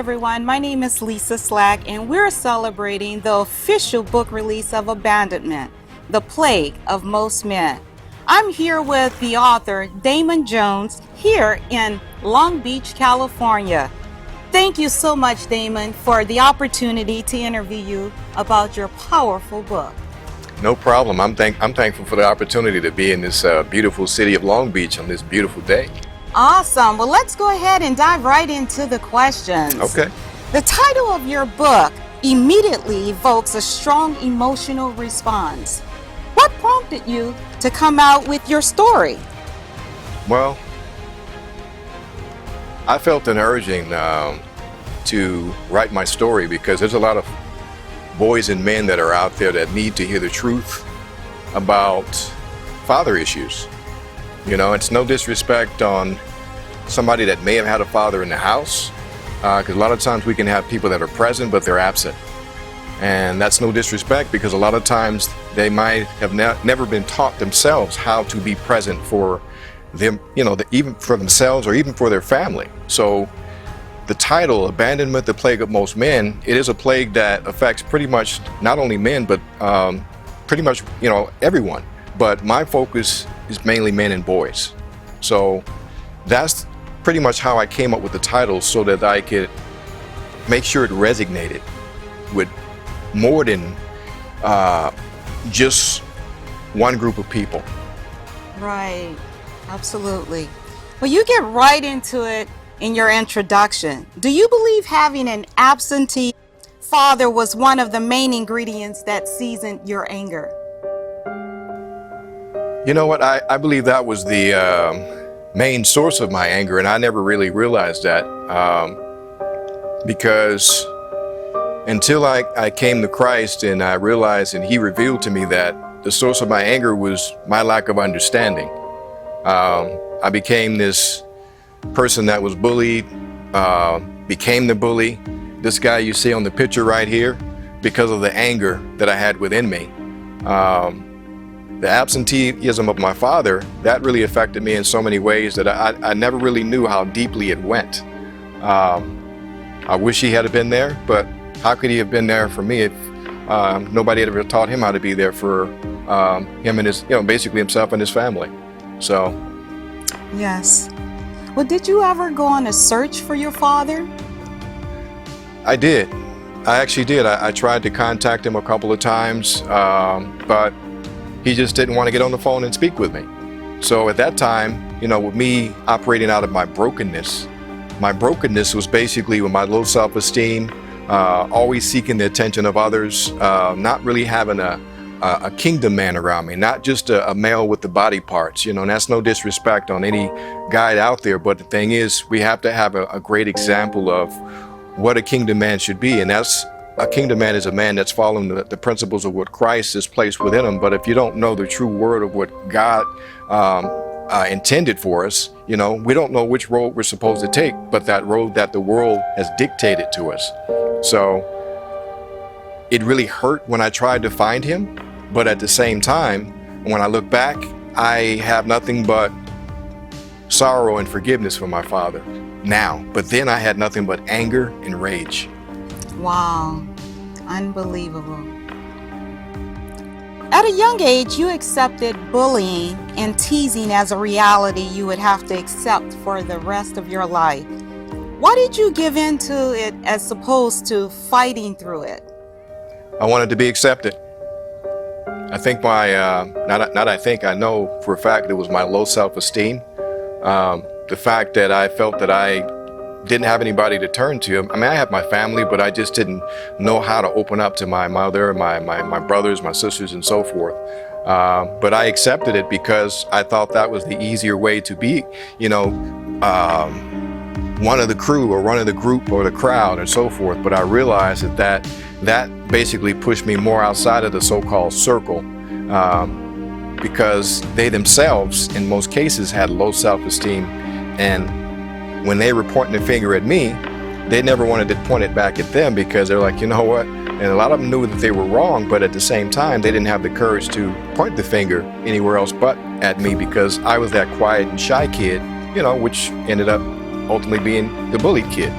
everyone, my name is Lisa Slack and we're celebrating the official book release of Abandonment, The Plague of Most Men. I'm here with the author Damon Jones here in Long Beach, California. Thank you so much, Damon, for the opportunity to interview you about your powerful book. No problem. I'm thankful for the opportunity to be in this beautiful city of Long Beach on this beautiful day. Awesome. Well, let's go ahead and dive right into the questions. Okay. The title of your book immediately evokes a strong emotional response. What prompted you to come out with your story? Well, I felt an urging to write my story because there's a lot of boys and men that are out there that need to hear the truth about father issues. You know, it's no disrespect on somebody that may have had a father in the house, because a lot of times we can have people that are present but they're absent. And that's no disrespect because a lot of times they might have never been taught themselves how to be present for them, you know, even for themselves or even for their family. So the title, Abandonment, The Plague of Most Men, it is a plague that affects pretty much not only men, but pretty much, you know, everyone. But my focus is mainly men and boys. So that's pretty much how I came up with the title, so that I could make sure it resonated with more than just one group of people. Right, absolutely. Well, you get right into it in your introduction. Do you believe having an absentee father was one of the main ingredients that seasoned your anger? You know what, I believe that was the main source of my anger, and I never really realized that because until I came to Christ and I realized and He revealed to me that the source of my anger was my lack of understanding. I became this person that was bullied, became the bully, this guy you see on the picture right here, because of the anger that I had within me. The absenteeism of my father, that really affected me in so many ways that I never really knew how deeply it went. I wish he had been there, but how could he have been there for me if nobody had ever taught him how to be there for him and his, you know, basically himself and his family. So. Yes. Well, did you ever go on a search for your father? I did. I actually did. I tried to contact him a couple of times, but he just didn't want to get on the phone and speak with me. So at that time, you know, with me operating out of my brokenness was basically with my low self-esteem, always seeking the attention of others, not really having a kingdom man around me, not just a male with the body parts, you know, and that's no disrespect on any guy out there. But the thing is, we have to have a great example of what a kingdom man should be. And that's a kingdom man is a man that's following the principles of what Christ has placed within him. But if you don't know the true word of what God intended for us, you know, we don't know which road we're supposed to take, but that road that the world has dictated to us. So it really hurt when I tried to find him. But at the same time, when I look back, I have nothing but sorrow and forgiveness for my father now. But then I had nothing but anger and rage. Wow, unbelievable. At a young age, you accepted bullying and teasing as a reality you would have to accept for the rest of your life. Why did you give in to it as opposed to fighting through it? I wanted to be accepted. I think I know for a fact it was my low self-esteem. The fact that I felt that I didn't have anybody to turn to. I mean, I had my family, but I just didn't know how to open up to my mother, my brothers, my sisters, and so forth. But I accepted it because I thought that was the easier way to be, you know, one of the crew or one of the group or the crowd and so forth. But I realized that basically pushed me more outside of the so-called circle, because they themselves, in most cases, had low self-esteem, and when they were pointing the finger at me, they never wanted to point it back at them because they're like, you know what? And a lot of them knew that they were wrong, but at the same time, they didn't have the courage to point the finger anywhere else but at me because I was that quiet and shy kid, you know, which ended up ultimately being the bullied kid.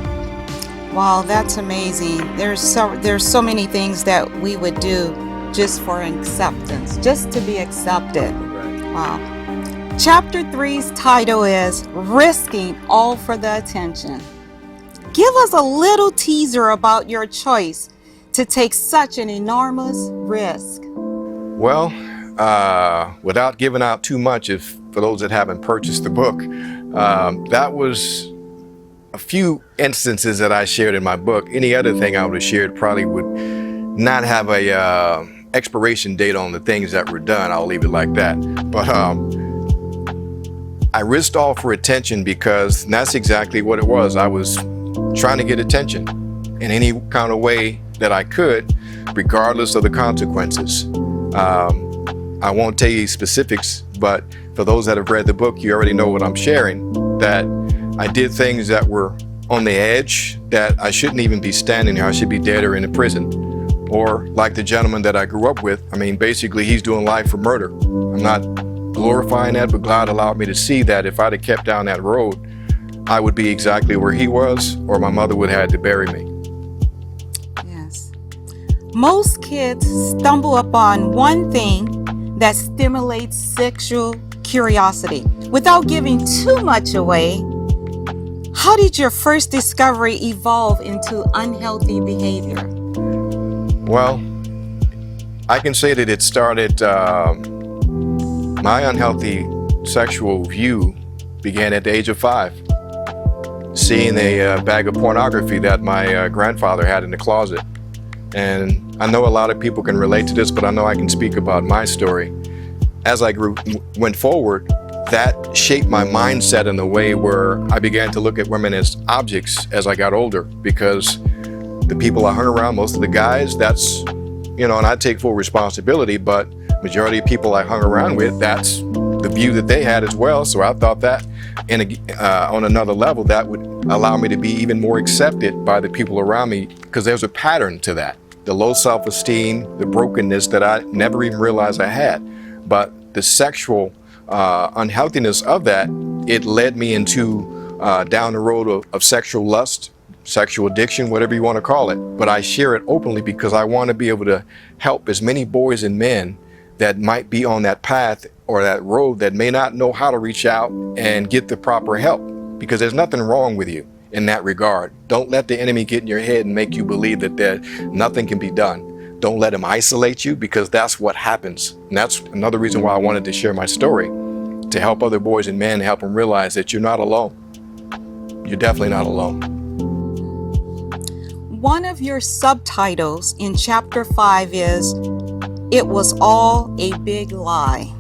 Wow, that's amazing. There's so many things that we would do just for acceptance, just to be accepted. Wow. Chapter 3's title is Risking All for the Attention. Give us a little teaser about your choice to take such an enormous risk. Well, without giving out too much, for those that haven't purchased the book, that was a few instances that I shared in my book. Any other thing I would have shared probably would not have a expiration date on the things that were done. I'll leave it like that. But I risked all for attention because that's exactly what it was. I was trying to get attention in any kind of way that I could, regardless of the consequences. I won't tell you specifics, but for those that have read the book, you already know what I'm sharing, that I did things that were on the edge, that I shouldn't even be standing here. I should be dead or in a prison. Or like the gentleman that I grew up with, I mean, basically he's doing life for murder. I'm not glorifying that, but God allowed me to see that if I'd have kept down that road, I would be exactly where he was, or my mother would have had to bury me. Yes. Most kids stumble upon one thing that stimulates sexual curiosity. Without giving too much away, how did your first discovery evolve into unhealthy behavior? Well, I can say that it started, my unhealthy sexual view began at the age of 5. Seeing a bag of pornography that my grandfather had in the closet. And I know a lot of people can relate to this, but I know I can speak about my story. As I went forward, that shaped my mindset in a way where I began to look at women as objects as I got older, because the people I hung around, most of the guys, that's, and I take full responsibility, but majority of people I hung around with, that's the view that they had as well. So I thought that on another level, that would allow me to be even more accepted by the people around me, because there's a pattern to that. The low self-esteem, the brokenness that I never even realized I had. But the sexual unhealthiness of that, it led me into down the road of sexual lust, sexual addiction, whatever you want to call it. But I share it openly because I want to be able to help as many boys and men that might be on that path or that road that may not know how to reach out and get the proper help, because there's nothing wrong with you in that regard. Don't let the enemy get in your head and make you believe that nothing can be done. Don't let him isolate you, because that's what happens. And that's another reason why I wanted to share my story, to help other boys and men, help them realize that you're not alone. You're definitely not alone. One of your subtitles in chapter 5 is, "It was all a big lie."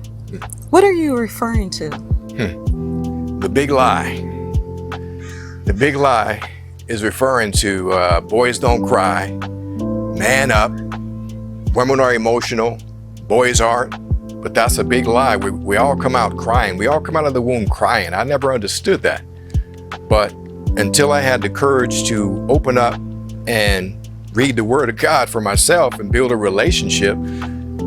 What are you referring to? The big lie. The big lie is referring to boys don't cry, man up, women are emotional, boys aren't. But that's a big lie. We all come out crying. We all come out of the womb crying. I never understood that. But until I had the courage to open up and read the Word of God for myself and build a relationship,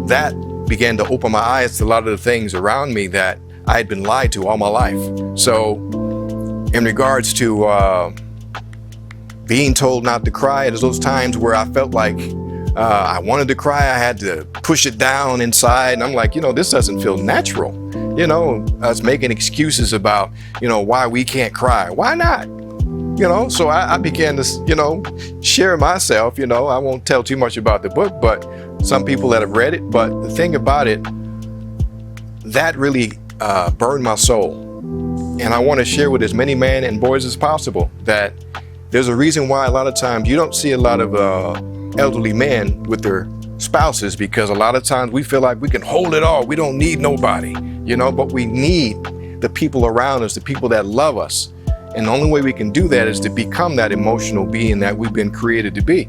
that began to open my eyes to a lot of the things around me that I had been lied to all my life. So in regards to being told not to cry, there's those times where I felt like I wanted to cry. I had to push it down inside. And I'm like, this doesn't feel natural. Us making excuses about, why we can't cry. Why not? So I began to, share myself. I won't tell too much about the book, but some people that have read it. But the thing about it, that really burned my soul. And I want to share with as many men and boys as possible that there's a reason why a lot of times you don't see a lot of elderly men with their spouses, because a lot of times we feel like we can hold it all. We don't need nobody, but we need the people around us, the people that love us. And the only way we can do that is to become that emotional being that we've been created to be,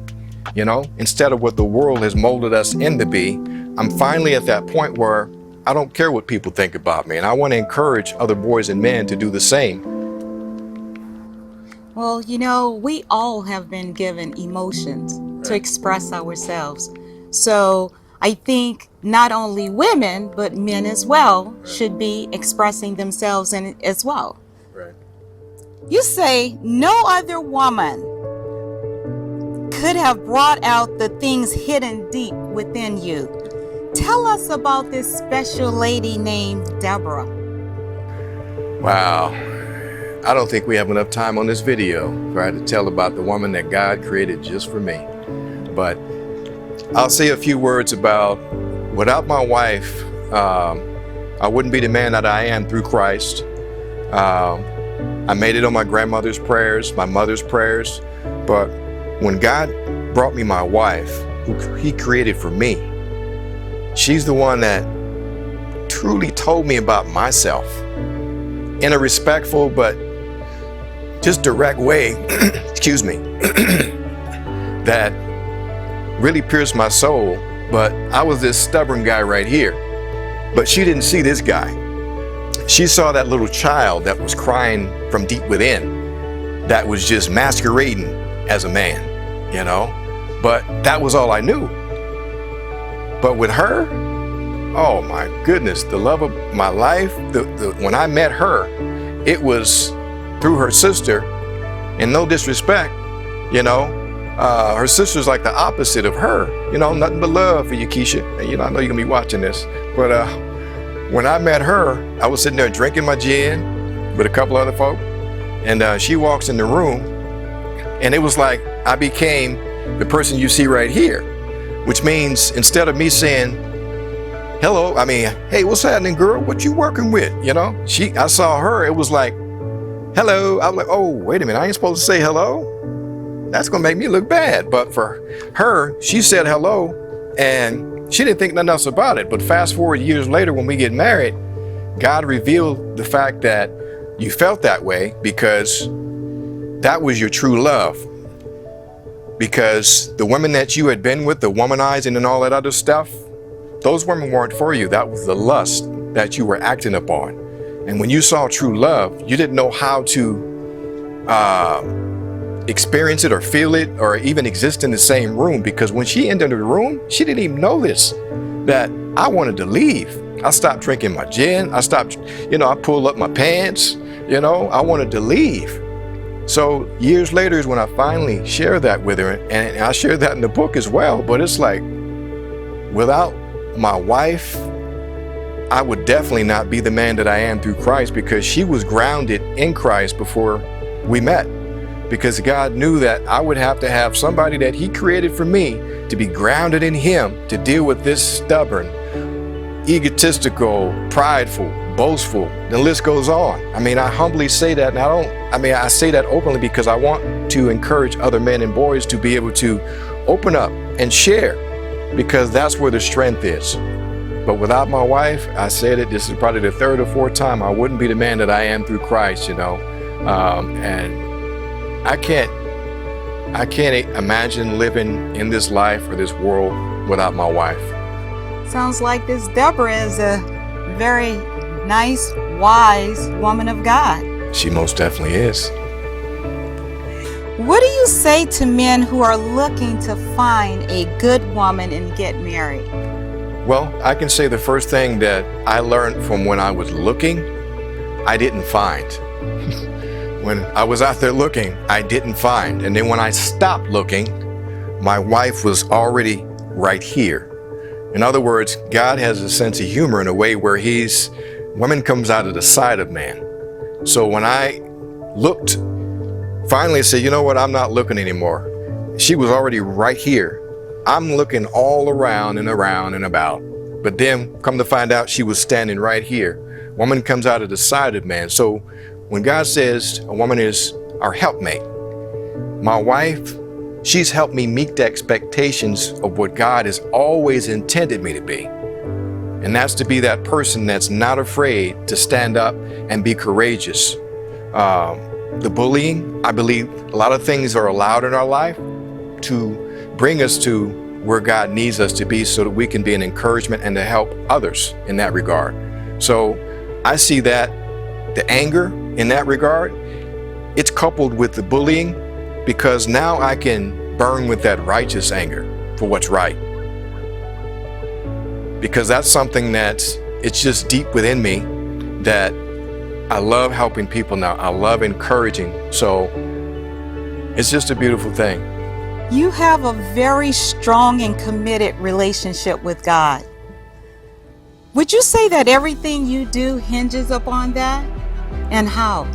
instead of what the world has molded us in to be. I'm finally at that point where I don't care what people think about me, and I want to encourage other boys and men to do the same. Well, we all have been given emotions to express ourselves. So I think not only women, but men as well should be expressing themselves as well. Right. You say no other woman could have brought out the things hidden deep within you. Tell us about this special lady named Deborah. Wow. I don't think we have enough time on this video for I to tell about the woman that God created just for me. But I'll say a few words about, without my wife, I wouldn't be the man that I am through Christ. I made it on my grandmother's prayers, my mother's prayers. But when God brought me my wife, who He created for me, she's the one that truly told me about myself in a respectful but just direct way, excuse me, that really pierced my soul. But I was this stubborn guy right here. But she didn't see this guy. She saw that little child that was crying from deep within, that was just masquerading as a man, you know? But that was all I knew. But with her, oh my goodness, the love of my life, when I met her, it was through her sister, and no disrespect, you know, her sister's like the opposite of her, you know, nothing but love for you, Keisha. You know, I know you're gonna be watching this, but when I met her, I was sitting there drinking my gin with a couple other folk, and she walks in the room, and it was like I became the person you see right here, which means instead of me saying, hello, I mean, hey, what's happening, girl? What you working with? You know, I saw her, it was like, hello. I'm like, oh, wait a minute, I ain't supposed to say hello? That's gonna make me look bad. But for her, she said hello, and she didn't think nothing else about it. But fast forward years later, when we get married, God revealed the fact that you felt that way because that was your true love. Because the women that you had been with, the womanizing and all that other stuff, those women weren't for you. That was the lust that you were acting upon. And when you saw true love, you didn't know how to experience it or feel it or even exist in the same room, because when she entered the room, she didn't even know this, that I wanted to leave. I stopped drinking my gin. I stopped, you know, I pulled up my pants, you know, I wanted to leave. So years later is when I finally shared that with her, and I shared that in the book as well. But it's like, without my wife, I would definitely not be the man that I am through Christ, because she was grounded in Christ before we met. Because God knew that I would have to have somebody that He created for me to be grounded in Him to deal with this stubborn, egotistical, prideful, boastful, the list goes on. I mean, I humbly say that, and I say that openly because I want to encourage other men and boys to be able to open up and share, because that's where the strength is. But without my wife, I said it, this is probably the third or fourth time, I wouldn't be the man that I am through Christ, you know. And I can't imagine living in this life or this world without my wife. Sounds like this Deborah is a very nice, wise woman of God. She most definitely is. What do you say to men who are looking to find a good woman and get married? Well, I can say the first thing that I learned from when I was looking, I didn't find. When I was out there looking, I didn't find. And then when I stopped looking, my wife was already right here. In other words, God has a sense of humor in a way where woman comes out of the side of man. So when I looked, finally said, you know what, I'm not looking anymore. She was already right here. I'm looking all around and around and about. But then come to find out she was standing right here. Woman comes out of the side of man. So when God says a woman is our helpmate, my wife, she's helped me meet the expectations of what God has always intended me to be. And that's to be that person that's not afraid to stand up and be courageous. The bullying, I believe a lot of things are allowed in our life to bring us to where God needs us to be so that we can be an encouragement and to help others in that regard. So I see that the anger in that regard, it's coupled with the bullying, because now I can burn with that righteous anger for what's right. Because that's something it's just deep within me, that I love helping people now. I love encouraging. So it's just a beautiful thing. You have a very strong and committed relationship with God. Would you say that everything you do hinges upon that? And how?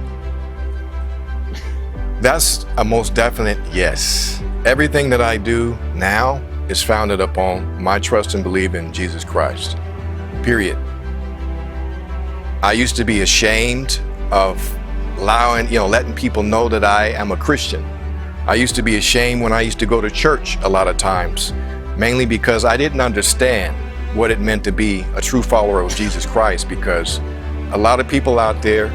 That's a most definite yes. Everything that I do now is founded upon my trust and belief in Jesus Christ. Period. I used to be ashamed of letting people know that I am a Christian. I used to be ashamed when I used to go to church a lot of times, mainly because I didn't understand what it meant to be a true follower of Jesus Christ, because a lot of people out there,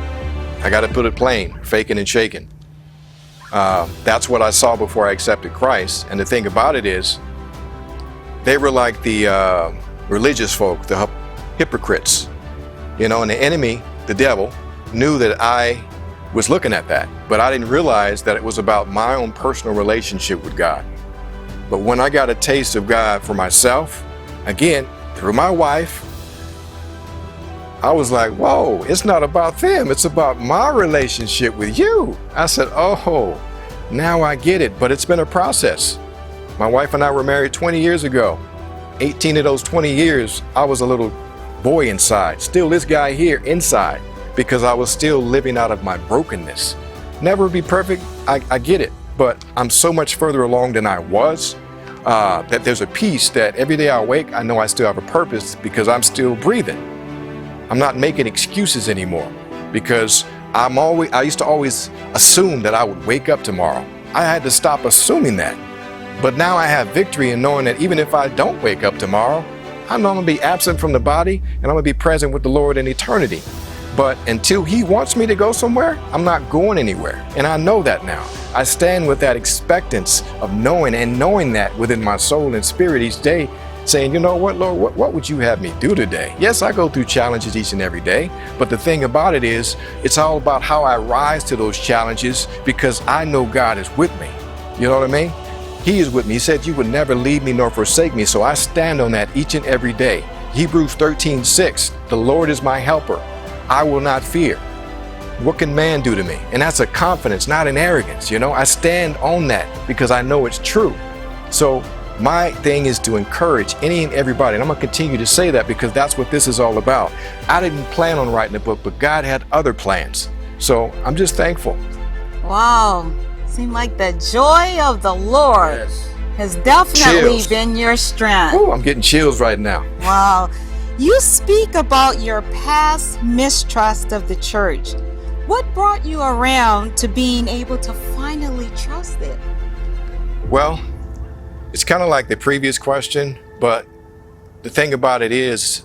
I got to put it plain, faking and shaking. That's what I saw before I accepted Christ. And the thing about it is, they were like the religious folk, the hypocrites, and the enemy, the devil, knew that I was looking at that, but I didn't realize that it was about my own personal relationship with God. But when I got a taste of God for myself, again, through my wife, I was like, whoa, it's not about them. It's about my relationship with you. I said, oh, now I get it. But it's been a process. My wife and I were married 20 years ago. 18 of those 20 years, I was a little boy inside. Still this guy here inside, because I was still living out of my brokenness. Never be perfect, I get it. But I'm so much further along than I was, that there's a peace that every day I wake, I know I still have a purpose because I'm still breathing. I'm not making excuses anymore, because I used to always assume that I would wake up tomorrow. I had to stop assuming that. But now I have victory in knowing that even if I don't wake up tomorrow, I know I'm gonna be absent from the body and I'm gonna be present with the Lord in eternity. But until He wants me to go somewhere, I'm not going anywhere. And I know that now. I stand with that expectance of knowing that within my soul and spirit each day, saying, you know what, Lord, what would you have me do today? Yes, I go through challenges each and every day, but the thing about it is, it's all about how I rise to those challenges, because I know God is with me. You know what I mean? He is with me. He said, you would never leave me nor forsake me. So I stand on that each and every day. Hebrews 13:6, the Lord is my helper. I will not fear. What can man do to me? And that's a confidence, not an arrogance. I stand on that because I know it's true. So my thing is to encourage any and everybody, and I'm going to continue to say that because that's what this is all about. I didn't plan on writing a book, but God had other plans. So I'm just thankful. Wow. Seemed like the joy of the Lord has definitely been your strength. Ooh, I'm getting chills right now. Wow. You speak about your past mistrust of the church. What brought you around to being able to finally trust it? Well, it's kind of like the previous question, but the thing about it is,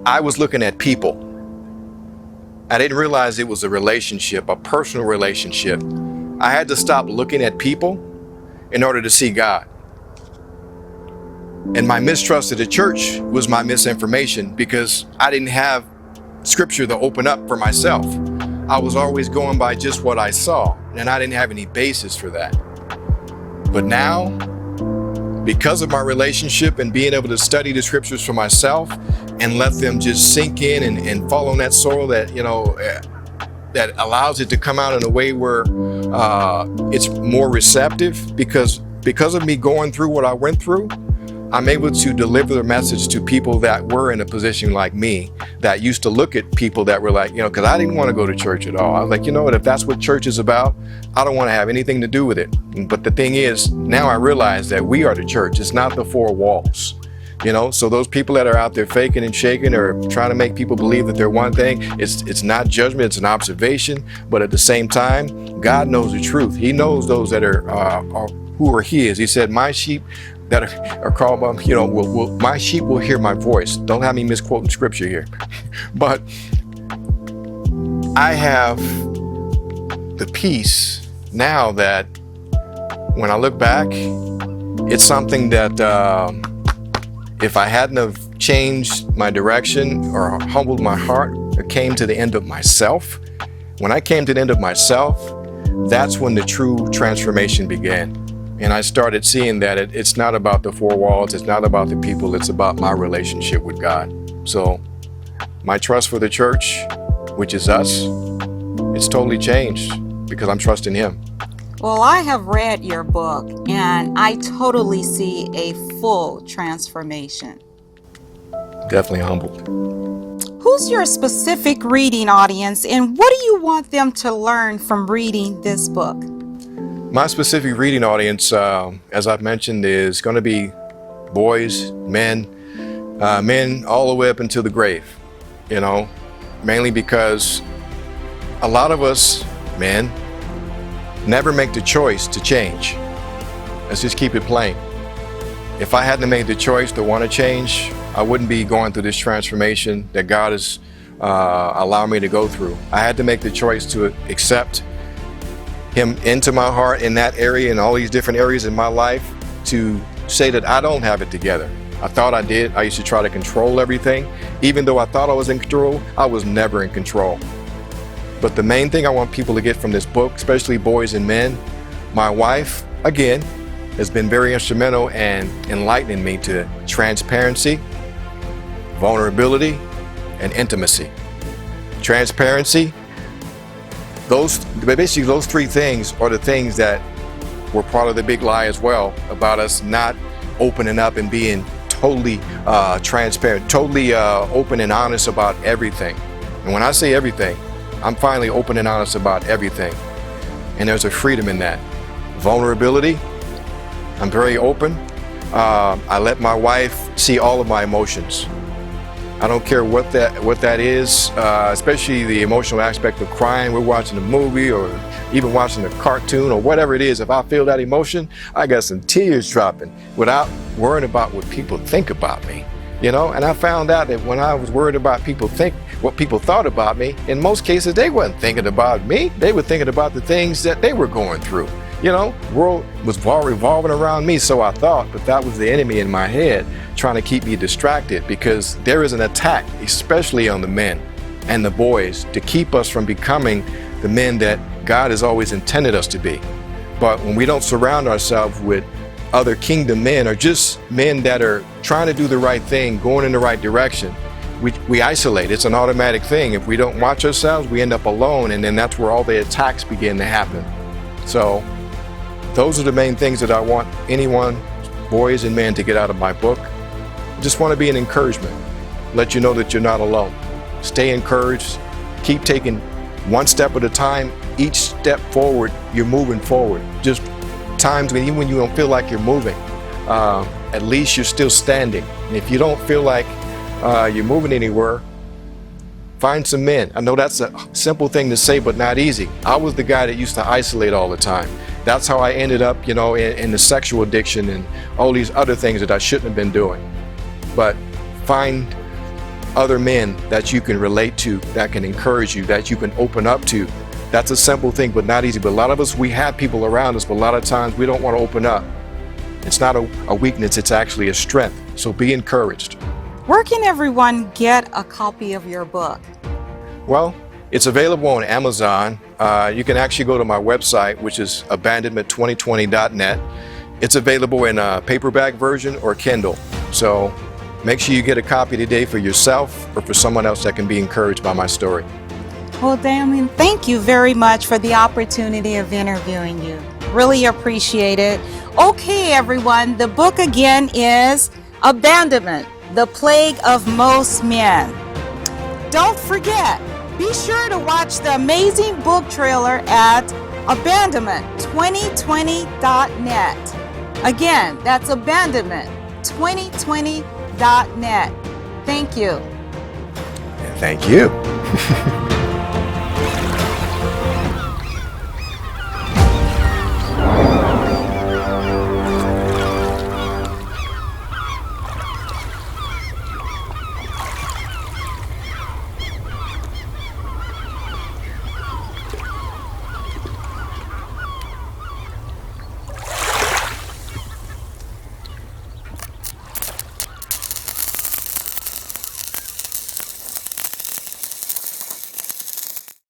I was looking at people. I didn't realize it was a relationship, a personal relationship. I had to stop looking at people in order to see God. And my mistrust of the church was my misinformation, because I didn't have scripture to open up for myself. I was always going by just what I saw, and I didn't have any basis for that. But now, because of my relationship and being able to study the scriptures for myself and let them just sink in and fall on that soil that, that allows it to come out in a way where it's more receptive, because of me going through what I went through, I'm able to deliver the message to people that were in a position like me, that used to look at people that were like, because I didn't want to go to church at all. I was like, you know what, if that's what church is about, I don't want to have anything to do with it. But the thing is, now I realize that we are the church. It's not the four walls. So those people that are out there faking and shaking or trying to make people believe that they're one thing, it's not judgment, it's an observation. But at the same time, God knows the truth. He knows those that are who are His. He said, my sheep that are called by, my sheep will hear my voice. Don't have me misquoting scripture here. But I have the peace now that when I look back, it's something that if I hadn't have changed my direction or humbled my heart or came to the end of myself, when I came to the end of myself, that's when the true transformation began. And I started seeing that it's not about the four walls, it's not about the people, it's about my relationship with God. So my trust for the church, which is us, it's totally changed because I'm trusting Him. Well, I have read your book and I totally see a full transformation. Definitely humbled. Who's your specific reading audience and what do you want them to learn from reading this book? My specific reading audience, as I've mentioned, is going to be boys, men all the way up until the grave, mainly because a lot of us men never make the choice to change. Let's just keep it plain. If I hadn't made the choice to want to change, I wouldn't be going through this transformation that God has allowed me to go through. I had to make the choice to accept Him into my heart in that area and all these different areas in my life, to say that I don't have it together. I thought I did. I used to try to control everything. Even though I thought I was in control, I was never in control. But the main thing I want people to get from this book, especially boys and men, my wife, again, has been very instrumental in enlightening me to transparency, vulnerability, and intimacy. Transparency, basically those three things are the things that were part of the big lie as well, about us not opening up and being totally transparent, totally open and honest about everything. And when I say everything, I'm finally open and honest about everything. And there's a freedom in that. Vulnerability, I'm very open. I let my wife see all of my emotions. I don't care what that is, especially the emotional aspect of crying. We're watching a movie or even watching a cartoon or whatever it is. If I feel that emotion, I got some tears dropping without worrying about what people think about me. And I found out that when I was worried about what people thought about me, in most cases they wasn't thinking about me. They were thinking about the things that they were going through. The world was revolving around me, so I thought, but that was the enemy in my head trying to keep me distracted, because there is an attack, especially on the men and the boys, to keep us from becoming the men that God has always intended us to be. But when we don't surround ourselves with other kingdom men, or just men that are trying to do the right thing, going in the right direction, we isolate. It's an automatic thing. If we don't watch ourselves, we end up alone, and then that's where all the attacks begin to happen. So those are the main things that I want anyone, boys and men, to get out of my book. I just want to be an encouragement. Let you know that you're not alone. Stay encouraged. Keep taking one step at a time. Each step forward, you're moving forward. Just times even when you don't feel like you're moving, at least you're still standing. And if you don't feel like you're moving anywhere, find some men. I know that's a simple thing to say, but not easy. I was the guy that used to isolate all the time. That's how I ended up, in the sexual addiction and all these other things that I shouldn't have been doing. But find other men that you can relate to, that can encourage you, that you can open up to. That's a simple thing, but not easy. But a lot of us, we have people around us, but a lot of times we don't want to open up. It's not a weakness, it's actually a strength. So be encouraged. Where can everyone get a copy of your book? Well, it's available on Amazon. You can actually go to my website, which is abandonment2020.net. It's available in a paperback version or Kindle. So make sure you get a copy today for yourself or for someone else that can be encouraged by my story. Well, Damon, thank you very much for the opportunity of interviewing you. Really appreciate it. Okay, everyone, the book again is Abandonment, the Plague of Most Men. Don't forget, be sure to watch the amazing book trailer at Abandonment2020.net. Again, that's Abandonment2020.net. Thank you. Thank you.